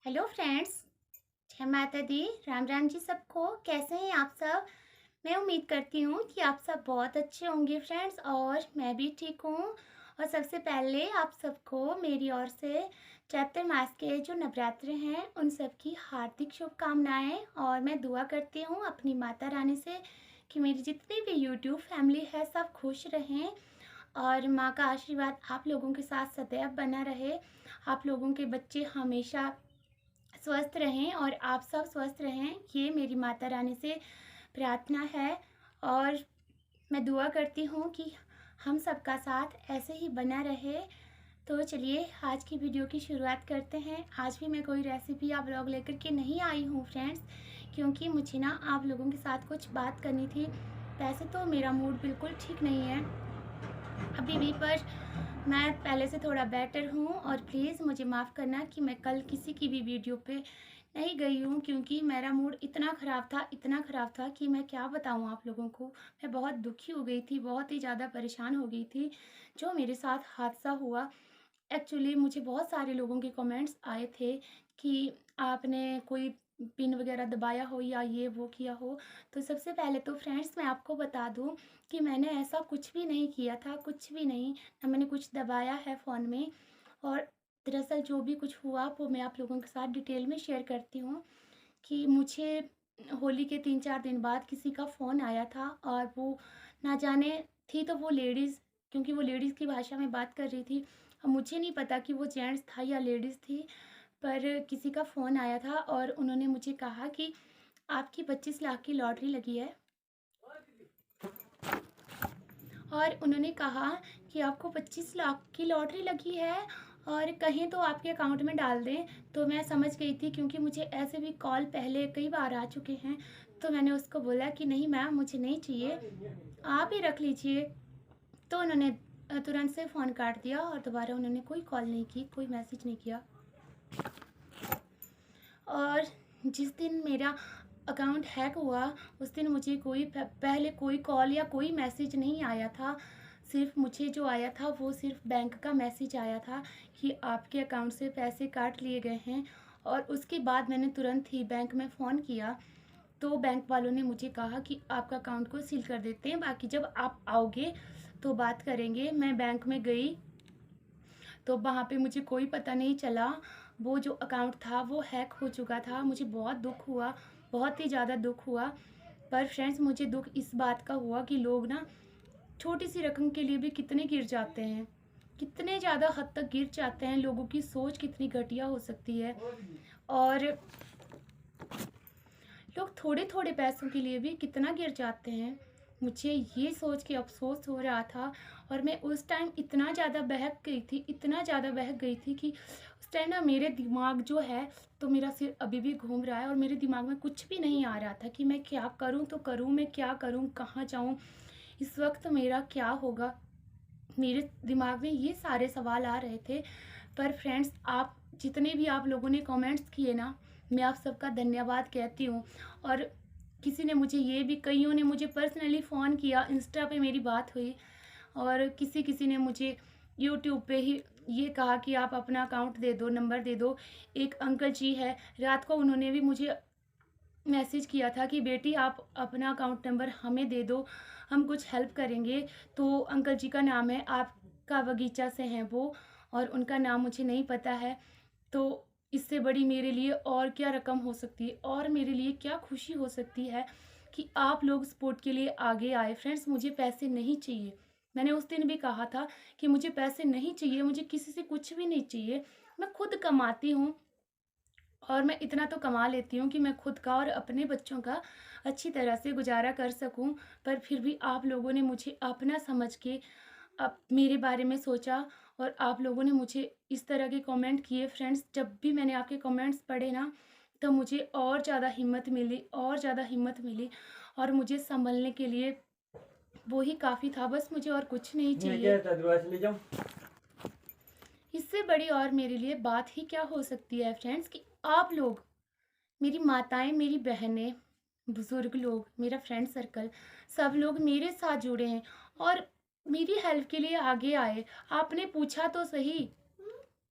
Hello friends. जय माता दी। राम राम जी सबको। कैसे हैं आप सब? मैं उम्मीद करती हूँ कि आप सब बहुत अच्छे होंगे फ्रेंड्स, और मैं भी ठीक हूँ। और सबसे पहले आप सबको मेरी ओर से चैत्र मास के जो नवरात्र हैं उन सब की हार्दिक शुभकामनाएं। और मैं दुआ करती हूँ अपनी माता रानी से कि मेरी जितनी भी यूट्यूब फैमिली है सब खुश रहें, और माँ का आशीर्वाद आप लोगों के साथ सदैव बना रहे। आप लोगों के बच्चे हमेशा स्वस्थ रहें और आप सब स्वस्थ रहें, ये मेरी माता रानी से प्रार्थना है। और मैं दुआ करती हूँ कि हम सबका साथ ऐसे ही बना रहे। तो चलिए आज की वीडियो की शुरुआत करते हैं। आज भी मैं कोई रेसिपी या ब्लॉग लेकर के नहीं आई हूँ फ्रेंड्स, क्योंकि मुझे ना आप लोगों के साथ कुछ बात करनी थी। वैसे तो मेरा मूड बिल्कुल ठीक नहीं है अभी भी, पर मैं पहले से थोड़ा बेटर हूँ। और प्लीज़ मुझे माफ़ करना कि मैं कल किसी की भी वीडियो पे नहीं गई हूँ, क्योंकि मेरा मूड इतना ख़राब था कि मैं क्या बताऊँ आप लोगों को। मैं बहुत दुखी हो गई थी, बहुत ही ज़्यादा परेशान हो गई थी जो मेरे साथ हादसा हुआ। एक्चुअली मुझे बहुत सारे लोगों के कमेंट्स आए थे कि आपने कोई पिन वगैरह दबाया हो या ये वो किया हो। तो सबसे पहले तो फ्रेंड्स मैं आपको बता दूं कि मैंने ऐसा कुछ भी नहीं किया था, कुछ भी नहीं, ना मैंने कुछ दबाया है फ़ोन में। और दरअसल जो भी कुछ हुआ वो मैं आप लोगों के साथ डिटेल में शेयर करती हूँ। कि मुझे होली के 3-4 दिन बाद किसी का फ़ोन आया था, और वो ना जाने थी तो वो लेडीज़, क्योंकि वो लेडीज़ की भाषा में बात कर रही थी। अब मुझे नहीं पता कि वो जेंट्स था या लेडीज़ थी, पर किसी का फ़ोन आया था और उन्होंने मुझे कहा कि आपकी 25 लाख की लॉटरी लगी है। और उन्होंने कहा कि आपको 25 लाख की लॉटरी लगी है और कहें तो आपके अकाउंट में डाल दें। तो मैं समझ गई थी, क्योंकि मुझे ऐसे भी कॉल पहले कई बार आ चुके हैं। तो मैंने उसको बोला कि नहीं मैम, मुझे नहीं चाहिए, आप ही रख लीजिए। तो उन्होंने तुरंत से फ़ोन काट दिया और दोबारा उन्होंने कोई कॉल नहीं की, कोई मैसेज नहीं किया। और जिस दिन मेरा अकाउंट हैक हुआ उस दिन मुझे कोई पहले कोई कॉल या कोई मैसेज नहीं आया था। सिर्फ मुझे जो आया था वो सिर्फ बैंक का मैसेज आया था कि आपके अकाउंट से पैसे काट लिए गए हैं। और उसके बाद मैंने तुरंत ही बैंक में फ़ोन किया, तो बैंक वालों ने मुझे कहा कि आपका अकाउंट को सील कर देते हैं, बाकी जब आप आओगे तो बात करेंगे। मैं बैंक में गई तो वहाँ पे मुझे कोई पता नहीं चला, वो जो अकाउंट था वो हैक हो चुका था। मुझे बहुत दुख हुआ, बहुत ही ज़्यादा दुख हुआ। पर फ्रेंड्स मुझे दुख इस बात का हुआ कि लोग ना छोटी सी रकम के लिए भी कितने गिर जाते हैं, कितने ज़्यादा हद तक गिर जाते हैं। लोगों की सोच कितनी घटिया हो सकती है। और लोग थोड़े थोड़े पैसों के लिए भी कितना गिर जाते हैं। मुझे ये सोच के अफ़सोस हो रहा था। और मैं उस टाइम इतना ज़्यादा बहक गई थी, इतना ज़्यादा बहक गई थी कि उस टाइम ना मेरे दिमाग जो है, तो मेरा सिर अभी भी घूम रहा है और मेरे दिमाग में कुछ भी नहीं आ रहा था कि मैं क्या करूँ, तो करूँ मैं क्या करूँ, कहाँ जाऊँ, इस वक्त मेरा क्या होगा। मेरे दिमाग में ये सारे सवाल आ रहे थे। पर फ्रेंड्स आप जितने भी आप लोगों ने कमेंट्स किए ना, मैं आप सबका धन्यवाद कहती हूँ। और किसी ने मुझे ये भी, कईयों ने मुझे पर्सनली फ़ोन किया, इंस्टा पे मेरी बात हुई। और किसी किसी ने मुझे यूट्यूब पे ही ये कहा कि आप अपना अकाउंट दे दो, नंबर दे दो। एक अंकल जी है, रात को उन्होंने भी मुझे मैसेज किया था कि बेटी आप अपना अकाउंट नंबर हमें दे दो, हम कुछ हेल्प करेंगे। तो अंकल जी का नाम है, आपका बगीचा से हैं वो, और उनका नाम मुझे नहीं पता है। तो इससे बड़ी मेरे लिए और क्या रकम हो सकती है, और मेरे लिए क्या खुशी हो सकती है कि आप लोग सपोर्ट के लिए आगे आए। फ्रेंड्स मुझे पैसे नहीं चाहिए, मैंने उस दिन भी कहा था कि मुझे पैसे नहीं चाहिए, मुझे किसी से कुछ भी नहीं चाहिए। मैं खुद कमाती हूँ और मैं इतना तो कमा लेती हूँ कि मैं खुद का और अपने बच्चों का अच्छी तरह से गुजारा कर सकूँ। पर फिर भी आप लोगों ने मुझे अपना समझ के मेरे बारे में सोचा, और आप लोगों ने मुझे इस तरह के कमेंट किए। फ्रेंड्स जब भी मैंने आपके कमेंट्स पढ़े ना, तो मुझे और ज़्यादा हिम्मत मिली, और ज़्यादा हिम्मत मिली। और मुझे संभलने के लिए वो ही काफ़ी था, बस मुझे और कुछ नहीं चाहिए। इससे बड़ी और मेरे लिए बात ही क्या हो सकती है फ्रेंड्स, कि आप लोग, मेरी माताएं, मेरी बहनें, बुजुर्ग लोग, मेरा फ्रेंड सर्कल, सब लोग मेरे साथ जुड़े हैं और मेरी हेल्प के लिए आगे आए। आपने पूछा तो सही,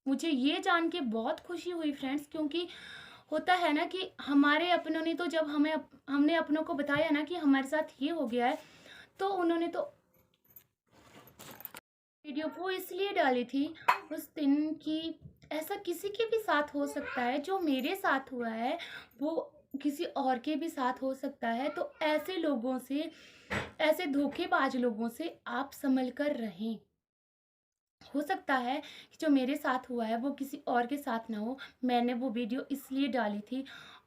मुझे ये जान के बहुत खुशी हुई फ्रेंड्स, क्योंकि होता है ना कि हमारे अपनों ने तो जब हमने अपनों को बताया ना कि हमारे साथ ये हो गया है, तो उन्होंने तो वीडियो वो इसलिए डाली थी उस दिन कि ऐसा किसी के भी साथ हो सकता है, जो मेरे साथ हुआ है वो किसी और के भी साथ हो सकता है। तो ऐसे लोगों से, ऐसे धोखेबाज लोगों से आप संभल कर रहें। हो सकता है कि जो मेरे साथ हुआ है वो किसी और के साथ ना हो। मैंने वो वीडियो इसलिए डाली थी,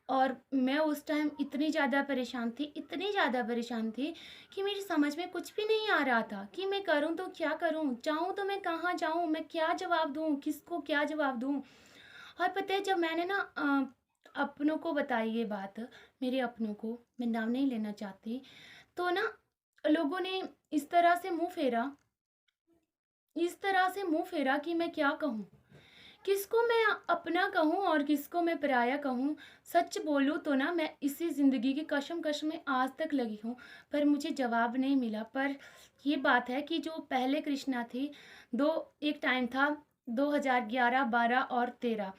और मैं उस टाइम इतनी ज़्यादा परेशान थी, इतनी ज़्यादा परेशान थी कि मेरी समझ में कुछ भी नहीं आ रहा था कि मैं करूँ तो क्या करूँ? जाऊँ तो मैं कहाँ जाऊँ? मैं क्या जवाब दूँ? किसको क्या जवाब दूँ? और पता है, जब मैंने ना अपनों को बताई ये बात, मेरे अपनों को, मैं नाम नहीं लेना चाहती, तो ना लोगों ने इस तरह से मुँह फेरा, इस तरह से मुँह फेरा कि मैं क्या कहूँ? किसको मैं अपना कहूँ और किसको मैं पराया कहूँ? सच बोलूँ तो ना, मैं इसी ज़िंदगी की कशमकश में आज तक लगी हूँ, पर मुझे जवाब नहीं मिला। पर ये बात है कि जो पहले कृष्णा थी, एक टाइम था 2011, 12 और 13,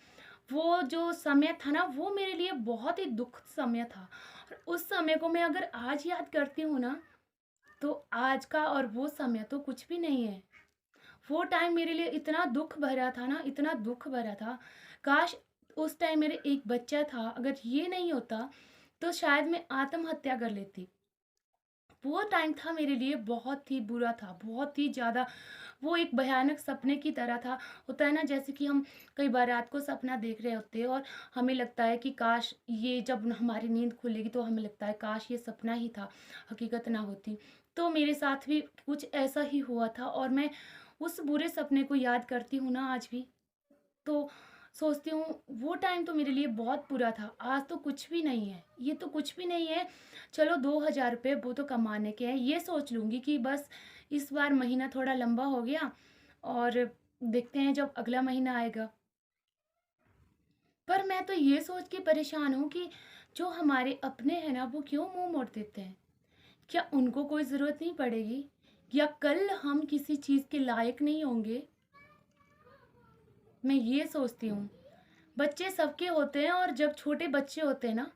वो जो समय था ना, वो मेरे लिए बहुत ही दुखद समय था। और उस समय को मैं अगर आज याद करती हूँ ना, तो आज का और वो समय तो कुछ भी नहीं है। वो टाइम मेरे लिए इतना दुख भरा था ना, इतना दुख भरा था। काश उस टाइम मेरे एक बच्चा था, अगर ये नहीं होता तो शायद मैं आत्महत्या कर लेती। वो टाइम था मेरे लिए बहुत ही बुरा था, बहुत ही ज़्यादा। वो एक भयानक सपने की तरह था। होता है ना, जैसे कि हम कई बार रात को सपना देख रहे होते हैं और हमें लगता है कि काश ये, जब हमारी नींद खुलेगी तो हमें लगता है काश ये सपना ही था, हकीकत ना होती। तो मेरे साथ भी कुछ ऐसा ही हुआ था, और मैं उस बुरे सपने को याद करती हूँ ना आज भी, तो सोचती हूँ वो टाइम तो मेरे लिए बहुत बुरा था। आज तो कुछ भी नहीं है, ये तो कुछ भी नहीं है। चलो 2,000 रुपये वो तो कमाने के हैं, ये सोच लूँगी कि बस इस बार महीना थोड़ा लंबा हो गया, और देखते हैं जब अगला महीना आएगा। पर मैं तो ये सोच के परेशान हूँ कि जो हमारे अपने हैं ना, वो क्यों मुंह मोड़ देते हैं? क्या उनको कोई ज़रूरत नहीं पड़ेगी? या कल हम किसी चीज़ के लायक नहीं होंगे? मैं ये सोचती हूँ। बच्चे सबके होते हैं, और जब छोटे बच्चे होते हैं ना,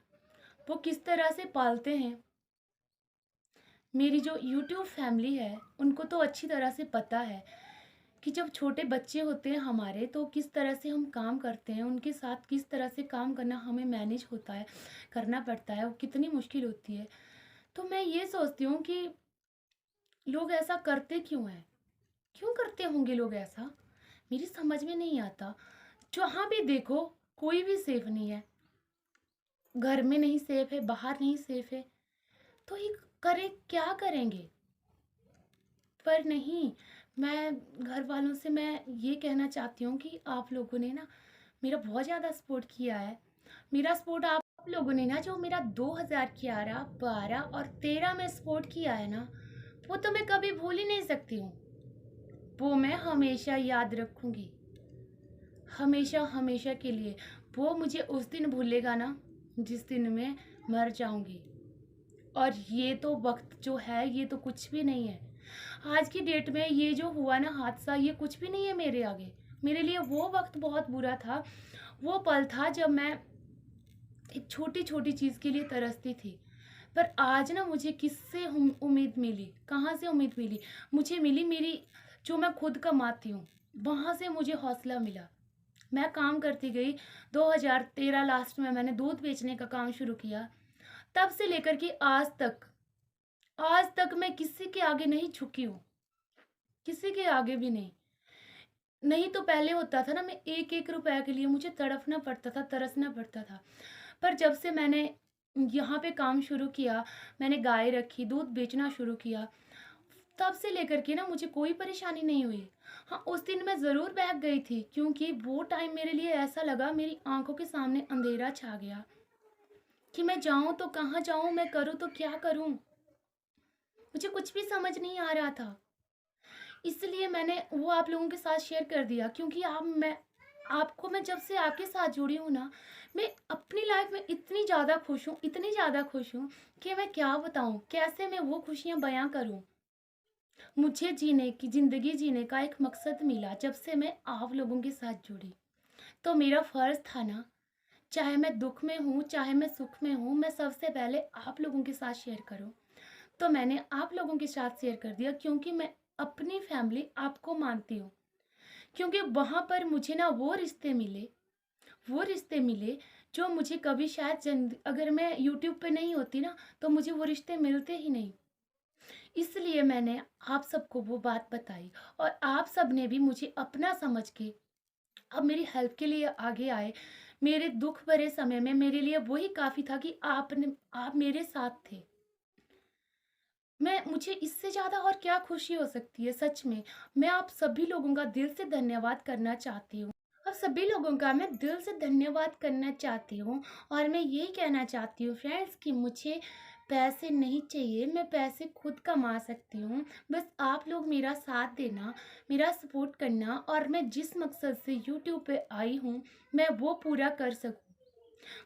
वो किस तरह से पालते हैं। मेरी जो यूट्यूब फैमिली है, उनको तो अच्छी तरह से पता है कि जब छोटे बच्चे होते हैं हमारे, तो किस तरह से हम काम करते हैं, उनके साथ किस तरह से काम करना हमें मैनेज होता है, करना पड़ता है, वो कितनी मुश्किल होती है। तो मैं ये सोचती हूँ कि लोग ऐसा करते क्यों हैं? क्यों करते होंगे लोग ऐसा? मेरी समझ में नहीं आता। जहाँ भी देखो, कोई भी सेफ नहीं है। घर में नहीं सेफ है, बाहर नहीं सेफ है, तो ये करें क्या करेंगे? पर नहीं, मैं घर वालों से मैं ये कहना चाहती हूँ कि आप लोगों ने ना मेरा बहुत ज़्यादा सपोर्ट किया है। मेरा सपोर्ट आप लोगों ने ना, जो मेरा 2011, 12 और 13 में सपोर्ट किया है ना, वो तो मैं कभी भूल ही नहीं सकती हूँ। वो मैं हमेशा याद रखूँगी, हमेशा हमेशा के लिए। वो मुझे उस दिन भूलेगा ना, जिस दिन मैं मर जाऊँगी। और ये तो वक्त जो है, ये तो कुछ भी नहीं है। आज की डेट में ये जो हुआ ना हादसा, ये कुछ भी नहीं है मेरे आगे। मेरे लिए वो वक्त बहुत बुरा था। वो पल था जब मैं एक छोटी छोटी चीज़ के लिए तरसती थी। पर आज ना मुझे किससे उम्मीद मिली, कहाँ से उम्मीद मिली? मुझे मिली मेरी, जो मैं खुद कमाती हूँ, वहाँ से मुझे हौसला मिला। मैं काम करती गई। 2013 लास्ट में मैंने दूध बेचने का काम शुरू किया। तब से लेकर के आज तक मैं किसी के आगे नहीं झुकी हूँ, किसी के आगे भी नहीं। नहीं तो पहले होता था ना, मैं एक एक रुपए के लिए मुझे तड़फना पड़ता था, तरसना पड़ता था। पर जब से मैंने यहाँ पे काम शुरू किया, मैंने गाय रखी, दूध बेचना शुरू किया, तब से लेकर के ना मुझे कोई परेशानी नहीं हुई। हाँ, उस दिन मैं ज़रूर बहक गई थी, क्योंकि वो टाइम मेरे लिए ऐसा लगा, मेरी आंखों के सामने अंधेरा छा गया कि मैं जाऊँ तो कहाँ जाऊँ, मैं करूँ तो क्या करूँ? मुझे कुछ भी समझ नहीं आ रहा था। इसलिए मैंने वो आप लोगों के साथ शेयर कर दिया, क्योंकि मैं जब से आपके साथ जुड़ी हूँ ना, मैं अपनी लाइफ में इतनी ज़्यादा खुश हूँ, इतनी ज़्यादा खुश हूँ कि मैं क्या बताऊँ, कैसे मैं वो खुशियाँ बयां करूँ। मुझे ज़िंदगी जीने का एक मकसद मिला जब से मैं आप लोगों के साथ जुड़ी। तो मेरा फ़र्ज़ था ना, चाहे मैं दुःख में हूँ, चाहे मैं सुख में हूँ, मैं सबसे पहले आप लोगों के साथ शेयर करूँ। तो मैंने आप लोगों के साथ शेयर कर दिया, क्योंकि मैं अपनी फैमिली आपको मानती हूँ। क्योंकि वहाँ पर मुझे ना वो रिश्ते मिले जो मुझे कभी शायद अगर मैं यूट्यूब पे नहीं होती ना, तो मुझे वो रिश्ते मिलते ही नहीं। इसलिए मैंने आप सबको वो बात बताई, और आप सब ने भी मुझे अपना समझ के अब मेरी हेल्प के लिए आगे आए। मेरे दुख भरे समय में मेरे लिए वही काफ़ी था कि आप मेरे साथ थे। मुझे इससे ज़्यादा और क्या खुशी हो सकती है सच में। मैं आप सभी लोगों का दिल से धन्यवाद करना चाहती हूँ। आप सभी लोगों का मैं दिल से धन्यवाद करना चाहती हूँ, और मैं यही कहना चाहती हूँ फ्रेंड्स कि मुझे पैसे नहीं चाहिए, मैं पैसे खुद कमा सकती हूँ। बस आप लोग मेरा साथ देना, मेरा सपोर्ट करना, और मैं जिस मकसद से यूट्यूब पे आई हूँ, मैं वो पूरा कर सकूँ।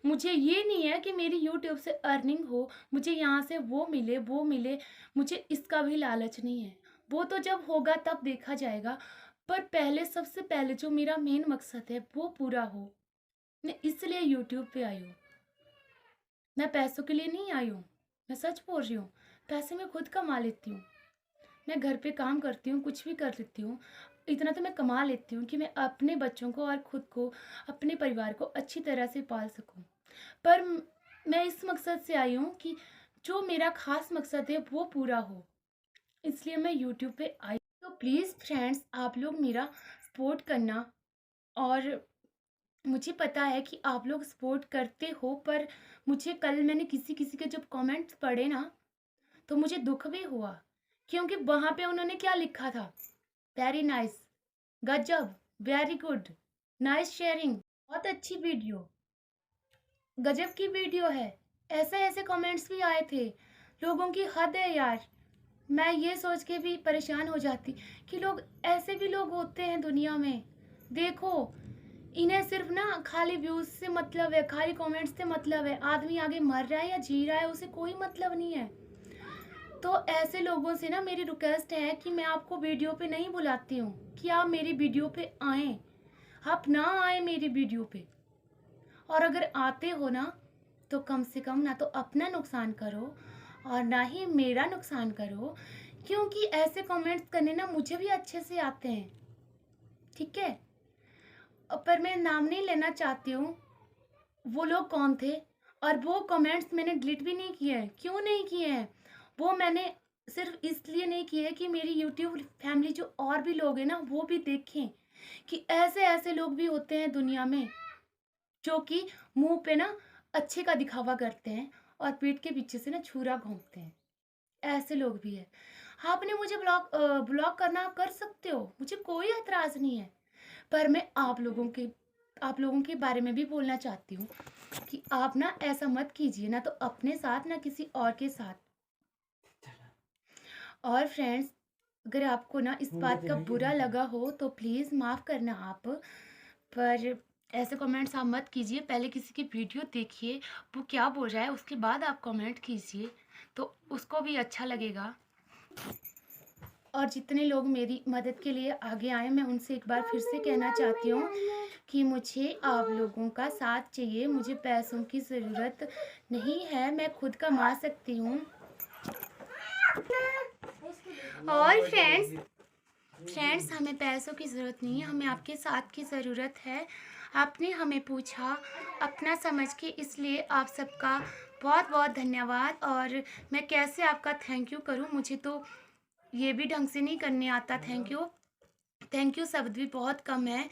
मुझे ये नहीं है कि मेरी यूट्यूब से अर्निंग हो, मुझे यहाँ से वो मिले, मुझे इसका भी लालच नहीं है। वो तो जब होगा तब देखा जाएगा, पर पहले सबसे पहले जो मेरा मेन मकसद है वो पूरा हो। मैं इसलिए यूट्यूब पे आई हूँ, मैं पैसों के लिए नहीं आई हूँ। मैं सच बोल रही हूँ, पैसे मैं खुद कमा लेती हूँ। मैं घर पे काम करती हूँ, कुछ भी कर लेती हूँ। इतना तो मैं कमा लेती हूँ कि मैं अपने बच्चों को और खुद को, अपने परिवार को अच्छी तरह से पाल सकूँ। पर मैं इस मकसद से आई हूँ कि जो मेरा ख़ास मकसद है वो पूरा हो, इसलिए मैं यूट्यूब पे आई। तो प्लीज़ फ्रेंड्स, आप लोग मेरा सपोर्ट करना। और मुझे पता है कि आप लोग सपोर्ट करते हो, पर मुझे कल मैंने किसी-किसी के जब कमेंट्स पढ़े ना, तो मुझे दुःख भी हुआ, क्योंकि वहाँ पे उन्होंने क्या लिखा था? वेरी नाइस, गज़ब, वेरी गुड, नाइस शेयरिंग, बहुत अच्छी वीडियो, गज़ब की वीडियो है। ऐसे-ऐसे कमेंट्स भी आए थे। लोगों की हद है यार। मैं ये सोच के भी परेशान हो जाती कि लोग, ऐसे भी लोग होते हैं दुनिया में। देखो, इन्हें सिर्फ़ ना खाली व्यूज़ से मतलब है, खाली कमेंट्स से मतलब है। आदमी आगे मर रहा है या जी रहा है, उसे कोई मतलब नहीं है। तो ऐसे लोगों से ना मेरी रिक्वेस्ट है कि मैं आपको वीडियो पे नहीं बुलाती हूँ कि आप मेरी वीडियो पे आएँ। आप ना आएँ मेरी वीडियो पे। और अगर आते हो ना, तो कम से कम ना तो अपना नुकसान करो, और ना ही मेरा नुकसान करो, क्योंकि ऐसे कमेंट्स करने ना मुझे भी अच्छे से आते हैं, ठीक है? पर मैं नाम नहीं लेना चाहती हूँ, वो लोग कौन थे, और वो कमेंट्स मैंने डिलीट भी नहीं किए हैं। क्यों नहीं किए हैं? वो मैंने सिर्फ़ इसलिए नहीं किए कि मेरी यूट्यूब फैमिली जो और भी लोग हैं ना, वो भी देखें कि ऐसे-ऐसे लोग भी होते हैं दुनिया में। जो कि मुँह पे ना अच्छे का दिखावा करते हैं, और पीठ के पीछे से ना छुरा घोंपते हैं। ऐसे लोग भी हैं। आपने मुझे ब्लॉक करना आप कर सकते हो, मुझे कोई ऐतराज़ नहीं है। पर मैं आप लोगों के बारे में भी बोलना चाहती हूँ कि आप ना ऐसा मत कीजिए, ना तो अपने साथ ना किसी और के साथ। और फ्रेंड्स, अगर आपको ना इस बात का बुरा लगा हो तो प्लीज़ माफ़ करना आप। पर ऐसे कमेंट्स आप मत कीजिए, पहले किसी की वीडियो देखिए, वो क्या बोल रहा है उसके बाद आप कमेंट कीजिए, तो उसको भी अच्छा लगेगा। और जितने लोग मेरी मदद के लिए आगे आए, मैं उनसे एक बार फिर से कहना चाहती हूँ कि मुझे आप लोगों का साथ चाहिए, मुझे पैसों की ज़रूरत नहीं है, मैं खुद कमा सकती हूँ। और फ्रेंड्स, हमें पैसों की ज़रूरत नहीं है, हमें आपके साथ की ज़रूरत है। आपने हमें पूछा अपना समझ के, इसलिए आप सबका बहुत-बहुत धन्यवाद। और मैं कैसे आपका थैंक यू करूँ, मुझे तो ये भी ढंग से नहीं करने आता थैंक यू शब्द भी बहुत कम है।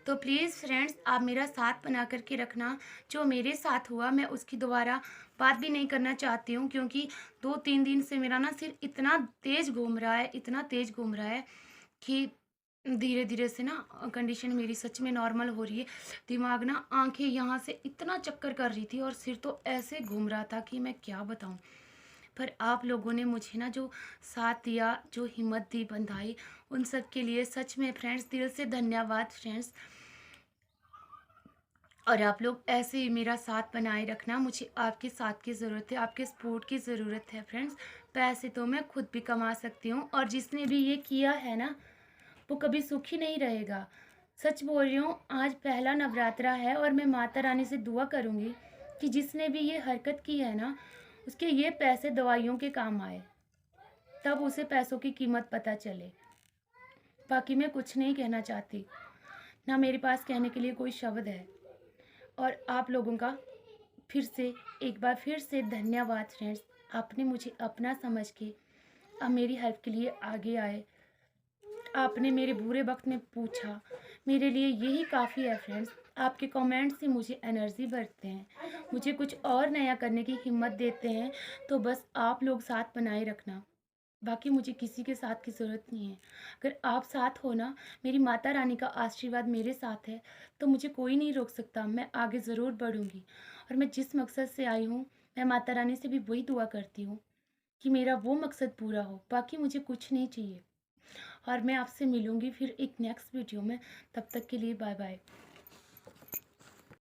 तो प्लीज़ फ्रेंड्स, आप मेरा साथ बना कर के रखना। जो मेरे साथ हुआ, मैं उसकी दोबारा बात भी नहीं करना चाहती हूँ, क्योंकि 2-3 दिन से मेरा ना सिर इतना तेज़ घूम रहा है, इतना तेज़ घूम रहा है कि धीरे-धीरे से ना कंडीशन मेरी सच में नॉर्मल हो रही है। दिमाग ना, आँखें यहाँ से इतना चक्कर कर रही थी, और सिर तो ऐसे घूम रहा था कि मैं क्या बताऊँ। पर आप लोगों ने मुझे ना जो साथ दिया, जो हिम्मत दी, बंधाई, उन सब के लिए सच में फ्रेंड्स दिल से धन्यवाद फ्रेंड्स। और आप लोग ऐसे ही मेरा साथ बनाए रखना। मुझे आपके साथ की ज़रूरत है, आपके सपोर्ट की ज़रूरत है फ्रेंड्स। पैसे तो मैं खुद भी कमा सकती हूँ, और जिसने भी ये किया है ना, वो कभी सुखी नहीं रहेगा। सच बोल रही हूँ, आज पहला नवरात्रा है और मैं माता रानी से दुआ करूँगी कि जिसने भी ये हरकत की है ना, उसके ये पैसे दवाइयों के काम आए, तब उसे पैसों की कीमत पता चले। बाकी मैं कुछ नहीं कहना चाहती, ना मेरे पास कहने के लिए कोई शब्द है। और आप लोगों का फिर से, एक बार फिर से धन्यवाद फ्रेंड्स। आपने मुझे अपना समझ के अब मेरी हेल्प के लिए आगे आए। आपने मेरे बुरे वक्त में पूछा, मेरे लिए यही काफ़ी है फ्रेंड्स। आपके कमेंट से मुझे एनर्जी भरते हैं, मुझे कुछ और नया करने की हिम्मत देते हैं। तो बस आप लोग साथ बनाए रखना। बाकी मुझे किसी के साथ की ज़रूरत नहीं है। अगर आप साथ हो ना, मेरी माता रानी का आशीर्वाद मेरे साथ है, तो मुझे कोई नहीं रोक सकता। मैं आगे ज़रूर बढ़ूँगी, और मैं जिस मकसद से आई हूँ, मैं माता रानी से भी वही दुआ करती हूँ कि मेरा वो मकसद पूरा हो। बाकी मुझे कुछ नहीं चाहिए। और मैं आपसे मिलूँगी फिर एक नेक्स्ट वीडियो में। तब तक के लिए बाय बाय।